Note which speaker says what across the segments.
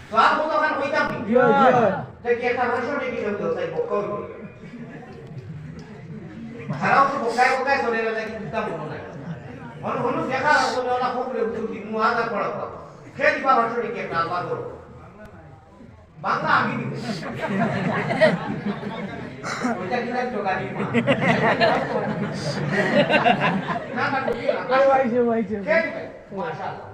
Speaker 1: সোয়াব কতখান কইতাম নি দেখি একটা মানুষ দেখি শব্দ চাই বক্কা হইব খারাপ তো বকায় বকায় চলে গেলে কিন্তু তা মনে নাই হনু দেখা বলে ওলা খুব উঠি মুহাদা পড়া খেয়ে দিবা মানুষ দেখি একটা আল্লাহ করো বাংলা আমি দিব ওইটা কি লাগতো গাড়ি না না ওইছে মাশাআল্লাহ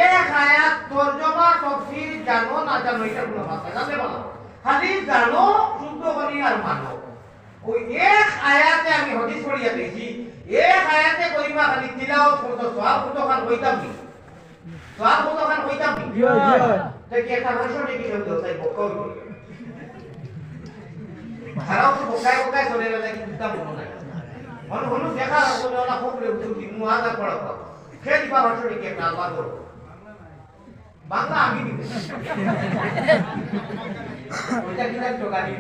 Speaker 1: এক আয়াত তরজমা তাফসীর জানো না জানো এটা কোনো কথা জানলে বলো খালি জানো শুদ্ধ করি আর মানো ওই এক আয়াতে আমি হাদিস পড়িয়া দেখি এক আয়াতে কইবা খালি তিলাওয়াত করতে সওয়াব কতখান কইতাম নি সওয়াব কতখান কইতাম নি দেখি একটা মানুষ দেখি শব্দ চাই বক্কা হইব খারাপ তো বকায় বকায় চলে গেলে কিন্তু তা মনে নাই হনু দেখা বলে ওলা খুব উঠি মুহাদা পড়া খেয়ে দিবা মানুষ দেখি একটা আল্লাহ করো বাংলা আমি দিব ওইটা কি লাগতো গাড়ি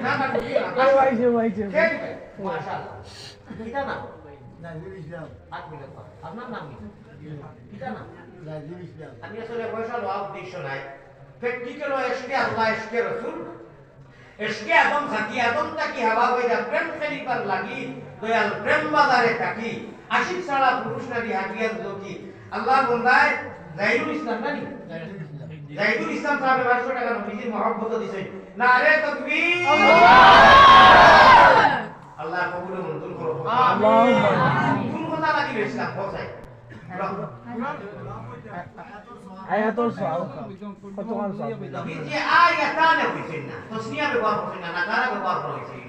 Speaker 1: না না ওইছে মাশাআল্লাহ কিটা না নাজির ইসলাম 8 মিনিট আপনার নাম কি কিটা না নাজির ইসলাম আমি আসলে পয়সা লওয়া উদ্দেশ্য নাই প্র্যাকটিক্যাল এসকে আল্লাহ এসকে রাসূল এসকে আদম থাকি আদম তাকি হাওয়া হইয়া প্রেম খেলিবার লাগি দয়াল প্রেম বাজারে থাকি আশিক ছাড়া পুরুষ নারী হাতিয়ার যোগী আল্লাহ বন্দায় জাহিদুল ইসলাম নানি জাহিদুল ইসলাম সাহেব 500 টাকা নবীজির মহব্বত দিছেন নারে তাকবীর আল্লাহ কবুল মঞ্জুর করো আমিন কোন কথা লাগি ইসলাম হোসাই
Speaker 2: আয়াতুল সওয়াব কতখান সওয়াব
Speaker 1: এই আয়াতানে হইছেন না তসনিয়া ব্যবহার করছেন না নাগারা ব্যবহার করেছেন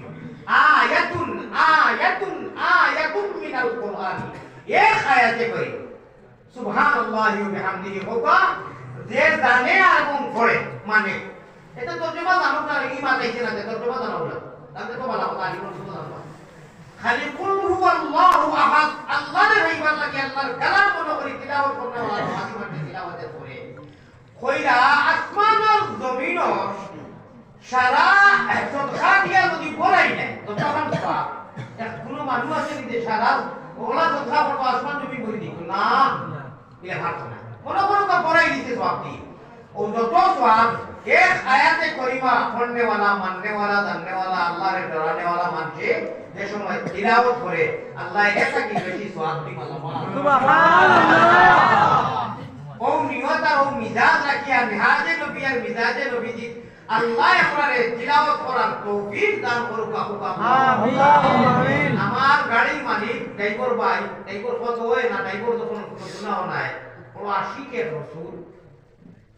Speaker 1: আয়াতুন আয়াতুন আয়াতুন মিনাল কুরআন এক আয়াতে কই সুবহানাল্লাহি ওয়া বিহামদিহি হোকা যে জানে আর কোন পড়ে মানে এটা তরজমা জানো না ইমা চাইছে না তরজমা জানো না তাহলে তো ভালো কথা আলিম শুনো না খালি কুল হুয়াল্লাহু আহাদ আল্লাহর হইবার লাগে আল্লাহর কালাম মনে করি তিলাওয়াত করতে হয় মাঝে মাঝে তিলাওয়াতে করে কইরা আসমানের জমিন সারা সদকা দিয়া যদি পড়াই না তো তখন সওয়াব কোনো মানুষ আছে যে সারা ওলা সদকা পড়ো আসমান জমিন করে দিত না এটা ভাবছ না কোনো তো পড়াই দিতে সওয়াব দি ও যত সওয়াব এক আয়াতে করিমা পড়নে वाला মাননে वाला জাননে वाला আল্লাহর ডরানে वाला মানছে যে সময় তিলাওয়াত করে আল্লাহ এটা কি বেশি সওয়াব দি সুবহানাল্লাহ ও নিয়ত আর ও মিজাজ রাখিয়া মিজাজে নবী আর মিজাজে নবীজি আল্লাহ আমারে তিলাওয়াত করার তৌফিক দান করুক আমিন আমার গাড়ির মালিক ড্রাইভার ভাই ড্রাইভার কত হয় না ড্রাইভার যখন শোনাও নাই ও আশিকের রাসূল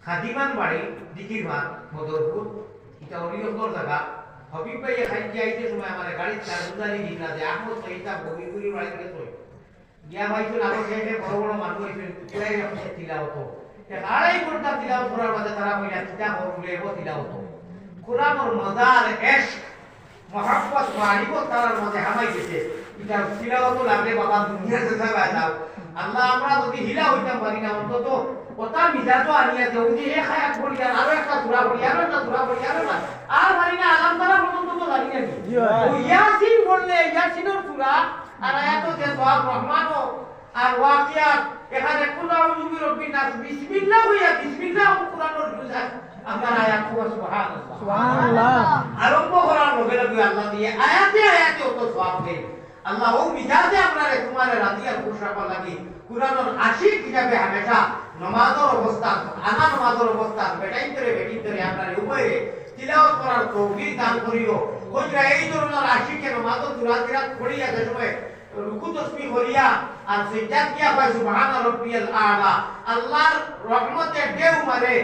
Speaker 1: খাদিমান বাড়ি দিকিরবান বদরপুর এটা অরিয়কর জায়গা হবিব ভাই খাইতে আইতে সময় আমারে গাড়ির চার বুঝালি দিলা যে আহমদ সহিতা বগিপুরি বাড়ি থেকে চলে গিয়া ভাইছো নাগর শেষে বড় বড় মানুষ হইছে পুরাই রাখছে তিলাওয়াত আড়াই ঘন্টা তিলাওয়াত করার বাদে তারা কইলা চিন্তা করলে এব তিলাওয়াত কোরআনের মজার ইশক মহব্বত মারিফত তার মধ্যে হামাই গেছে এটা তিলাওয়াত লাগে বাবা দুনিয়াতে যাবা যাও আল্লাহ আমরা যদি হিলা হইতাম পারি না অন্তত ওটা মিজাজও আনিয়া দেও যে এক আয়াত পড়ি আর একটা সূরা পড়ি আর একটা সূরা পড়ি আর পারি না আলাম তারা পর্যন্ত তো জানি না ও ইয়াসিন পড়লে ইয়াসিনের সূরা আর আয়াত যে সওয়াব রহমান আর ওয়াকিয়াত এখানে কুল আউযু বিরাব্বিন নাস বিসমিল্লাহ হইয়া বিসমিল্লাহ কোরআনের বুঝা আমার আয়াত সুবহানাল্লাহ সুবহানাল্লাহ আরম্ভ করার লগে লগে আল্লাহ দিয়ে আয়াতে আয়াতে তো সওয়াব দেয় আল্লাহ ও মিজাজে আপনারে তোমারে রাদিয়া খুশ রাখবার লাগি কুরআনের আশিক হিসাবে হামেশা নামাজের অবস্থা আনা নামাজের অবস্থা বেটাইন্তরে আপনারে উপরে তিলাওয়াত করার তৌফিক দান করিও কইরা এই ধরনের আশিকে নামাজের দুরাতিরাত পড়িয়া যে সময় রুকু তাসবিহ করিয়া আর সিজদা কিয়া হয় সুবহান রাব্বিয়াল আলা আল্লাহর রহমতে ঢেউ মারে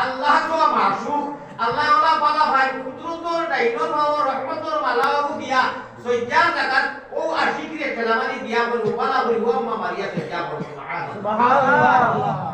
Speaker 1: আল্লাহ তো মাসুক আল্লাহ ওলা বলা ভাই কুদরতর ডাইনর হওয়ার রহমতর মালাও দিয়া সিজদা জাগাত ও আশিকরে কালামানি দিয়া বল ওয়ালা বল ওয়া মারিয়া সিজদা বল সুবহানাল্লাহ